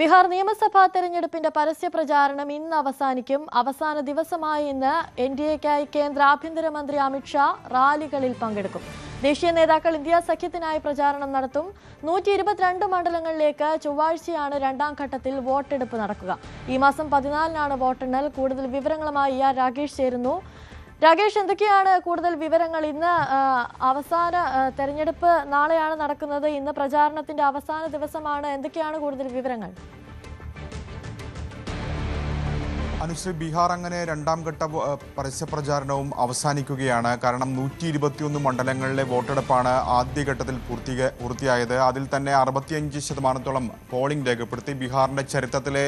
ബീഹാർ നിയമസഭാ തെരഞ്ഞെടുപ്പിന്റെ പരസ്യ പ്രചാരണം ഇന്ന് അവസാനിക്കും. അവസാന ദിവസമായ ഇന്ന് എൻഡിഎക്കായി കേന്ദ്ര ആഭ്യന്തരമന്ത്രി അമിത്ഷാ റാലികളിൽ പങ്കെടുക്കും. ദേശീയ നേതാക്കൾ ഇന്ത്യ സഖ്യത്തിനായി പ്രചാരണം നടത്തും. 122 മണ്ഡലങ്ങളിലേക്ക് ചൊവ്വാഴ്ചയാണ് രണ്ടാം ഘട്ടത്തിൽ വോട്ടെടുപ്പ് നടക്കുക. ഈ മാസം 14-നാണ് വോട്ടെണ്ണൽ. കൂടുതൽ വിവരങ്ങളുമായി രാകേഷ് ചേരുന്നു. രാകേഷ്, എന്തൊക്കെയാണ് കൂടുതൽ വിവരങ്ങൾ? ഇന്ന് അവസാന തെരഞ്ഞെടുപ്പ് നാളെയാണ് നടക്കുന്നത്. ഇന്ന് പ്രചാരണത്തിന്റെ അവസാന ദിവസമാണ്. എന്തൊക്കെയാണ് കൂടുതൽ വിവരങ്ങൾ? അനുശ്രീ, ബീഹാർ അങ്ങനെ രണ്ടാം ഘട്ട പരസ്യപ്രചാരണവും അവസാനിക്കുകയാണ്. കാരണം 121 മണ്ഡലങ്ങളിലെ വോട്ടെടുപ്പാണ് ആദ്യഘട്ടത്തിൽ പൂർത്തിയായത്. അതിൽ തന്നെ 65% പോളിംഗ് രേഖപ്പെടുത്തി. ബീഹാറിന്റെ ചരിത്രത്തിലെ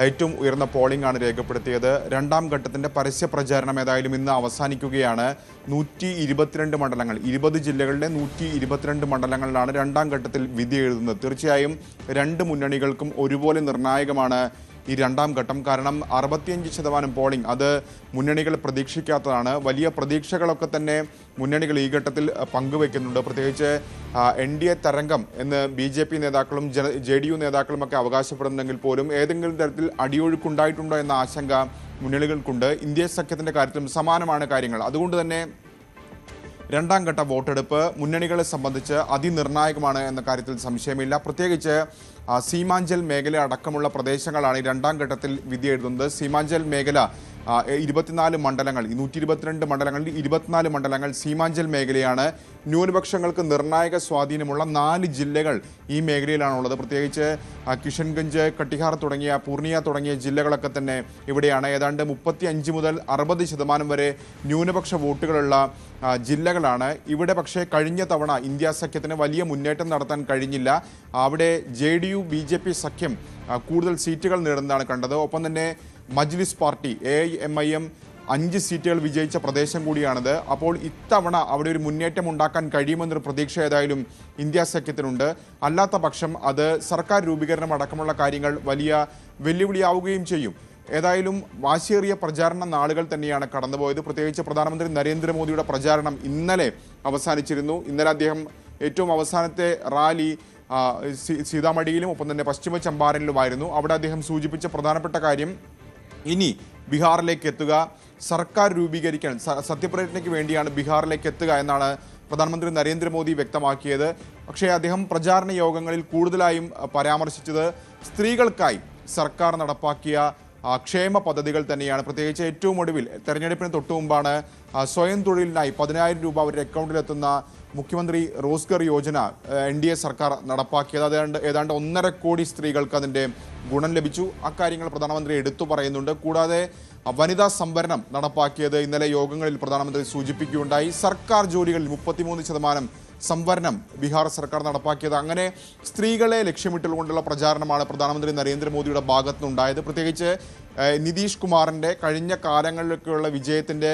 ഏറ്റവും ഉയർന്ന പോളിംഗ് ആണ് രേഖപ്പെടുത്തിയത്. രണ്ടാം ഘട്ടത്തിന്റെ പരസ്യപ്രചാരണം ഏതായാലും ഇന്ന് അവസാനിക്കുകയാണ്. 122 മണ്ഡലങ്ങൾ, 20 ജില്ലകളിലെ 122 മണ്ഡലങ്ങളിലാണ് രണ്ടാം ഘട്ടത്തിൽ വിധി എഴുതുന്നത്. തീർച്ചയായും രണ്ട് മുന്നണികൾക്കും ഒരുപോലെ നിർണായകമാണ് ഈ രണ്ടാം ഘട്ടം. കാരണം 65% പോളിംഗ് അത് മുന്നണികൾ പ്രതീക്ഷിക്കാത്തതാണ്. വലിയ പ്രതീക്ഷകളൊക്കെ തന്നെ മുന്നണികൾ ഈ ഘട്ടത്തിൽ പങ്കുവെക്കുന്നുണ്ട്. പ്രത്യേകിച്ച് NDA തരംഗം എന്ന് BJP നേതാക്കളും JDU നേതാക്കളുമൊക്കെ അവകാശപ്പെടുന്നെങ്കിൽ പോലും ഏതെങ്കിലും തരത്തിൽ അടിയൊഴുക്കുണ്ടായിട്ടുണ്ടോ എന്ന ആശങ്ക മുന്നണികൾക്കുണ്ട്. ഇന്ത്യ സഖ്യത്തിൻ്റെ കാര്യത്തിലും സമാനമാണ് കാര്യങ്ങൾ. അതുകൊണ്ട് തന്നെ രണ്ടാം ഘട്ട വോട്ടെടുപ്പ് മുന്നണികളെ സംബന്ധിച്ച് അതിനിർണായകമാണ് എന്ന കാര്യത്തിൽ സംശയമില്ല. പ്രത്യേകിച്ച് സീമാഞ്ചൽ മേഖല അടക്കമുള്ള പ്രദേശങ്ങളാണ് ഈ രണ്ടാം ഘട്ടത്തിൽ വിധി എഴുതുന്നത്. സീമാഞ്ചൽ മേഖല 24 മണ്ഡലങ്ങൾ, 122 മണ്ഡലങ്ങളിൽ 24 മണ്ഡലങ്ങൾ സീമാഞ്ചൽ മേഖലയാണ്. ന്യൂനപക്ഷങ്ങൾക്ക് നിർണായക സ്വാധീനമുള്ള 4 ജില്ലകൾ ഈ മേഖലയിലാണുള്ളത്. പ്രത്യേകിച്ച് കിഷൻഗഞ്ച്, കട്ടിഹാർ തുടങ്ങിയ പൂർണിയ തുടങ്ങിയ ജില്ലകളൊക്കെ തന്നെ ഇവിടെയാണ്. ഏതാണ്ട് 35 മുതൽ 60% വരെ ന്യൂനപക്ഷ വോട്ടുകളുള്ള ജില്ലകളാണ് ഇവിടെ. പക്ഷേ കഴിഞ്ഞ തവണ ഇന്ത്യ സഖ്യത്തിന് വലിയ മുന്നേറ്റം നടത്താൻ കഴിഞ്ഞില്ല. അവിടെ JDU BJP സഖ്യം കൂടുതൽ സീറ്റുകൾ നേടുന്നതാണ് കണ്ടത്. ഒപ്പം തന്നെ മജ്ലിസ് പാർട്ടി AIMIM 5 സീറ്റുകൾ വിജയിച്ച പ്രദേശം കൂടിയാണിത്. അപ്പോൾ ഇത്തവണ അവിടെ ഒരു മുന്നേറ്റം ഉണ്ടാക്കാൻ കഴിയുമെന്നൊരു പ്രതീക്ഷ ഏതായാലും ഇന്ത്യ സഖ്യത്തിനുണ്ട്. അല്ലാത്ത പക്ഷം അത് സർക്കാർ രൂപീകരണം അടക്കമുള്ള കാര്യങ്ങൾ വലിയ വെല്ലുവിളിയാവുകയും ചെയ്യും. ഏതായാലും വാശിയേറിയ പ്രചാരണ നാളുകൾ തന്നെയാണ് കടന്നുപോയത്. പ്രത്യേകിച്ച് പ്രധാനമന്ത്രി നരേന്ദ്രമോദിയുടെ പ്രചാരണം ഇന്നലെ അവസാനിച്ചിരുന്നു. ഇന്നലെ അദ്ദേഹം ഏറ്റവും അവസാനത്തെ റാലി സീതാമടിയിലും ഒപ്പം തന്നെ പശ്ചിമ ചമ്പാരനിലുമായിരുന്നു. അവിടെ അദ്ദേഹം സൂചിപ്പിച്ച പ്രധാനപ്പെട്ട കാര്യം ഇനി ബീഹാറിലേക്ക് എത്തുക, സർക്കാർ രൂപീകരിക്കാൻ സത്യപ്രതിജ്ഞയ്ക്ക് വേണ്ടിയാണ് ബീഹാറിലേക്ക് എത്തുക എന്നാണ് പ്രധാനമന്ത്രി നരേന്ദ്രമോദി വ്യക്തമാക്കിയത്. പക്ഷേ അദ്ദേഹം പ്രചാരണ യോഗങ്ങളിൽ കൂടുതലായും പരാമർശിച്ചത് സ്ത്രീകൾക്കായി സർക്കാർ നടപ്പാക്കിയ ക്ഷേമ പദ്ധതികൾ തന്നെയാണ്. പ്രത്യേകിച്ച് ഏറ്റവും ഒടുവിൽ തെരഞ്ഞെടുപ്പിന് തൊട്ടു മുമ്പാണ് സ്വയം തൊഴിലിനായി 10,000 രൂപ അവരുടെ അക്കൗണ്ടിലെത്തുന്ന മുഖ്യമന്ത്രി റോസ്ഗർ യോജന NDA സർക്കാർ നടപ്പാക്കിയത്. ഏതാണ്ട് 1.5 കോടി സ്ത്രീകൾക്ക് അതിൻ്റെ ഗുണം ലഭിച്ചു. അക്കാര്യങ്ങൾ പ്രധാനമന്ത്രി എടുത്തു പറയുന്നുണ്ട്. കൂടാതെ വനിതാ സംവരണം നടപ്പാക്കിയത് ഇന്നലെ യോഗങ്ങളിൽ പ്രധാനമന്ത്രി സൂചിപ്പിക്കുകയുണ്ടായി. സർക്കാർ ജോലികളിൽ 33% സംവരണം ബീഹാർ സർക്കാർ നടപ്പാക്കിയത്. അങ്ങനെ സ്ത്രീകളെ ലക്ഷ്യമിട്ടുകൊണ്ടുള്ള പ്രചാരണമാണ് പ്രധാനമന്ത്രി നരേന്ദ്രമോദിയുടെ ഭാഗത്തുനിന്നുണ്ടായത്. പ്രത്യേകിച്ച് നിതീഷ് കുമാറിൻ്റെ കഴിഞ്ഞ കാലങ്ങളിലൊക്കെയുള്ള വിജയത്തിൻ്റെ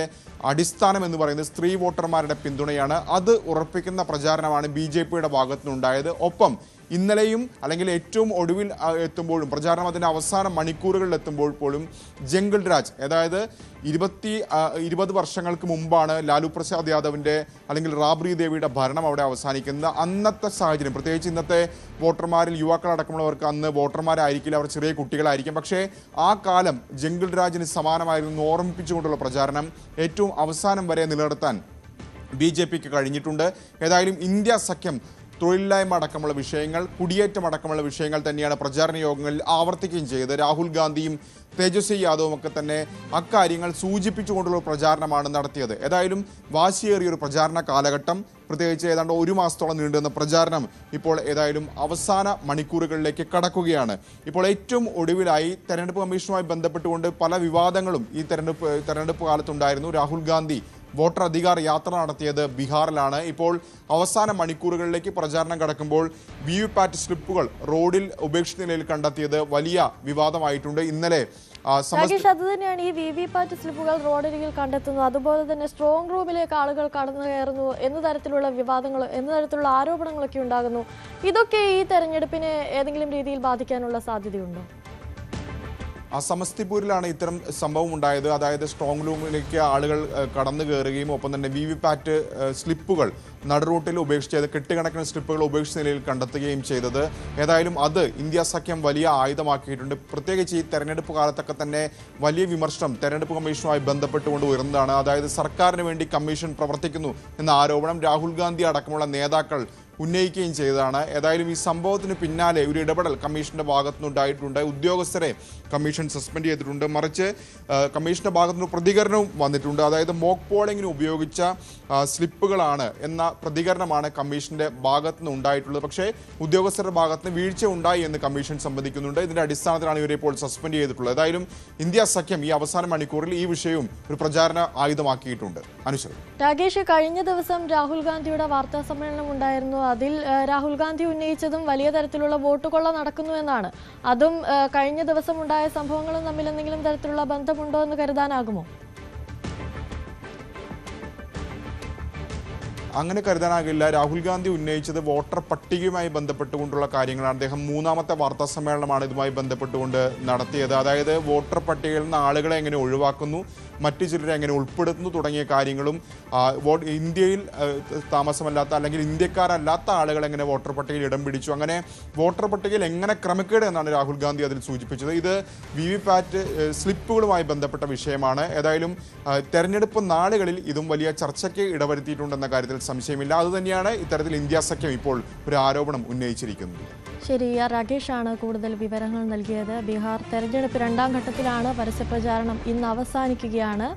അടിസ്ഥാനം എന്ന് പറയുന്നത് സ്ത്രീ വോട്ടർമാരുടെ പിന്തുണയാണ്. അത് ഉറപ്പിക്കുന്ന പ്രചാരണമാണ് BJPയുടെ ഭാഗത്തുനിന്നുണ്ടായത്. ഒപ്പം ഇന്നലെയും അല്ലെങ്കിൽ ഏറ്റവും ഒടുവിൽ എത്തുമ്പോഴും പ്രചാരണം അതിൻ്റെ അവസാന മണിക്കൂറുകളിൽ എത്തുമ്പോൾ പോലും ജംഗിൾ രാജ്, അതായത് 20 വർഷങ്ങൾക്ക് മുമ്പാണ് ലാലു പ്രസാദ് യാദവിൻ്റെ അല്ലെങ്കിൽ റാബ്രി ദേവിയുടെ ഭരണം അവിടെ അവസാനിക്കുന്നത്. അന്നത്തെ സാഹചര്യം, പ്രത്യേകിച്ച് ഇന്നത്തെ വോട്ടർമാരിൽ യുവാക്കളടക്കമുള്ളവർക്ക് അന്ന് വോട്ടർമാരായിരിക്കില്ല, അവർ ചെറിയ കുട്ടികളായിരിക്കും. പക്ഷേ ആ കാലം ജംഗിൾ രാജിന് സമാനമായിരുന്നു ഓർമ്മിപ്പിച്ചുകൊണ്ടുള്ള പ്രചാരണം ഏറ്റവും അവസാനം വരെ നിലനിർത്താൻ BJPക്ക് കഴിഞ്ഞിട്ടുണ്ട്. ഏതായാലും ഇന്ത്യ സഖ്യം തൊഴിലില്ലായ്മ അടക്കമുള്ള വിഷയങ്ങൾ, കുടിയേറ്റം അടക്കമുള്ള വിഷയങ്ങൾ തന്നെയാണ് പ്രചാരണ യോഗങ്ങളിൽ ആവർത്തിക്കുകയും ചെയ്തത്. രാഹുൽ ഗാന്ധിയും തേജസ്വി യാദവും ഒക്കെ തന്നെ അക്കാര്യങ്ങൾ സൂചിപ്പിച്ചുകൊണ്ടുള്ള പ്രചാരണമാണ് നടത്തിയത്. ഏതായാലും വാശിയേറിയൊരു പ്രചാരണ കാലഘട്ടം, പ്രത്യേകിച്ച് ഏതാണ്ട് 1 മാസത്തോളം നീണ്ടുവന്ന പ്രചാരണം ഇപ്പോൾ ഏതായാലും അവസാന മണിക്കൂറുകളിലേക്ക് കടക്കുകയാണ്. ഇപ്പോൾ ഏറ്റവും ഒടുവിലായി തെരഞ്ഞെടുപ്പ് കമ്മീഷനുമായി ബന്ധപ്പെട്ടുകൊണ്ട് പല വിവാദങ്ങളും ഈ തെരഞ്ഞെടുപ്പ് കാലത്തുണ്ടായിരുന്നു. രാഹുൽ ഗാന്ധി വോട്ടർ അധികാർ യാത്ര നടത്തിയത് ബീഹാറിലാണ്. ഇപ്പോൾ അവസാന മണിക്കൂറുകളിലേക്ക് പ്രചാരണം കടക്കുമ്പോൾ VVPAT സ്ലിപ്പുകൾ റോഡിൽ ഉപേക്ഷിച്ച നിലയിൽ കണ്ടെത്തിയത് വലിയ വിവാദമായിട്ടുണ്ട്. ഇന്നലെ അത് തന്നെയാണ് ഈ VVPAT സ്ലിപ്പുകൾ റോഡരികിൽ കണ്ടെത്തുന്നു, അതുപോലെ തന്നെ സ്ട്രോങ് റൂമിലേക്ക് ആളുകൾ കടന്നു കയറുന്നു എന്ന തരത്തിലുള്ള വിവാദങ്ങൾ, എന്ന തരത്തിലുള്ള ആരോപണങ്ങളൊക്കെ ഉണ്ടാകുന്നു. ഇതൊക്കെ ഈ തെരഞ്ഞെടുപ്പിനെ ഏതെങ്കിലും രീതിയിൽ ബാധിക്കാനുള്ള സാധ്യതയുണ്ടോ? സമസ്തിപൂരിലാണ് ഇത്തരം സംഭവം ഉണ്ടായത്. അതായത് സ്ട്രോങ് റൂമിലേക്ക് ആളുകൾ കടന്നു കയറുകയും ഒപ്പം തന്നെ VVPAT സ്ലിപ്പുകൾ നടുറൂട്ടിൽ ഉപേക്ഷിച്ചത് കെട്ടുകണക്കിന് സ്ലിപ്പുകൾ ഉപേക്ഷിച്ച നിലയിൽ കണ്ടെത്തുകയും ചെയ്തത്. ഏതായാലും അത് ഇന്ത്യ സഖ്യം വലിയ ആയുധമാക്കിയിട്ടുണ്ട്. പ്രത്യേകിച്ച് ഈ തെരഞ്ഞെടുപ്പ് കാലത്തൊക്കെ തന്നെ വലിയ വിമർശനം തെരഞ്ഞെടുപ്പ് കമ്മീഷനുമായി ബന്ധപ്പെട്ടുകൊണ്ട് ഉയർന്നതാണ്. അതായത് സർക്കാരിന് വേണ്ടി കമ്മീഷൻ പ്രവർത്തിക്കുന്നു എന്ന ആരോപണം രാഹുൽ ഗാന്ധി അടക്കമുള്ള നേതാക്കൾ ഉന്നയിക്കുകയും ചെയ്തതാണ്. ഏതായാലും ഈ സംഭവത്തിന് പിന്നാലെ ഒരു ഇടപെടൽ കമ്മീഷന്റെ ഭാഗത്തുനിന്നുണ്ടായിട്ടുണ്ട്. ഉദ്യോഗസ്ഥരെ കമ്മീഷൻ സസ്പെൻഡ് ചെയ്തിട്ടുണ്ട്. മറിച്ച് കമ്മീഷന്റെ ഭാഗത്തുനിന്ന് പ്രതികരണവും വന്നിട്ടുണ്ട്. അതായത് മോക്ക് പോളിംഗിന് ഉപയോഗിച്ച സ്ലിപ്പുകളാണ് എന്ന പ്രതികരണമാണ് കമ്മീഷന്റെ ഭാഗത്തുനിന്ന് ഉണ്ടായിട്ടുള്ളത്. പക്ഷേ ഉദ്യോഗസ്ഥരുടെ ഭാഗത്തുനിന്ന് വീഴ്ച ഉണ്ടായി എന്ന് കമ്മീഷൻ സമ്മതിക്കുന്നുണ്ട്. ഇതിന്റെ അടിസ്ഥാനത്തിലാണ് ഇവരെ ഇപ്പോൾ സസ്പെൻഡ് ചെയ്തിട്ടുള്ളത്. ഏതായാലും ഇന്ത്യ സഖ്യം ഈ അവസാന മണിക്കൂറിൽ ഈ വിഷയവും ഒരു പ്രചാരണ ആയുധമാക്കിയിട്ടുണ്ട്. അനുശ്വർ രാകേഷ്, കഴിഞ്ഞ ദിവസം രാഹുൽ ഗാന്ധിയുടെ വാർത്താ സമ്മേളനം ഉണ്ടായിരുന്നു. അതിൽ രാഹുൽ ഗാന്ധി ഉന്നയിച്ചതും വലിയ തരത്തിലുള്ള വോട്ട് കൊള്ള നടക്കുന്നു എന്നാണ്. അതും കഴിഞ്ഞ ദിവസം ഉണ്ടായ സംഭവങ്ങളും തമ്മിൽ എന്തെങ്കിലും തരത്തിലുള്ള ബന്ധമുണ്ടോ എന്ന് കരുതാനാകുമോ? അങ്ങനെ കരുതാനാകില്ല. രാഹുൽ ഗാന്ധി ഉന്നയിച്ചത് വോട്ടർ പട്ടികയുമായി ബന്ധപ്പെട്ടുകൊണ്ടുള്ള കാര്യങ്ങളാണ്. അദ്ദേഹം മൂന്നാമത്തെ വാർത്താ സമ്മേളനമാണ് ഇതുമായി ബന്ധപ്പെട്ടുകൊണ്ട് നടത്തിയത്. അതായത് വോട്ടർ പട്ടികയിൽ നിന്ന് ആളുകളെ എങ്ങനെ ഒഴിവാക്കുന്നു, മറ്റു ചിലരെ എങ്ങനെ ഉൾപ്പെടുത്തുന്നു തുടങ്ങിയ കാര്യങ്ങളും ഇന്ത്യയിൽ താമസമല്ലാത്ത അല്ലെങ്കിൽ ഇന്ത്യക്കാരല്ലാത്ത ആളുകൾ എങ്ങനെ വോട്ടർ പട്ടികയിൽ ഇടം പിടിച്ചു, അങ്ങനെ വോട്ടർ പട്ടികയിൽ എങ്ങനെ ക്രമക്കേട് എന്നാണ് രാഹുൽ ഗാന്ധി അതിൽ സൂചിപ്പിച്ചത്. ഇത് VVPAT സ്ലിപ്പുകളുമായി ബന്ധപ്പെട്ട വിഷയമാണ്. ഏതായാലും തെരഞ്ഞെടുപ്പ് നാളുകളിൽ ഇതും വലിയ ചർച്ചയ്ക്ക് ഇടവരുത്തിയിട്ടുണ്ടെന്ന കാര്യത്തിൽ സംശയമില്ല. അതുതന്നെയാണ് ഇത്തരത്തിൽ ഇന്ത്യ സഖ്യം ഇപ്പോൾ ഒരു ആരോപണം ഉന്നയിച്ചിരിക്കുന്നത്. ശരി, രാകേഷാണ് കൂടുതൽ വിവരങ്ങൾ നൽകിയത്. ബീഹാർ തെരഞ്ഞെടുപ്പ് രണ്ടാം ഘട്ടത്തിലാണ്. പരസ്യപ്രചാരണം ഇന്ന് അവസാനിക്കുകയാണ്.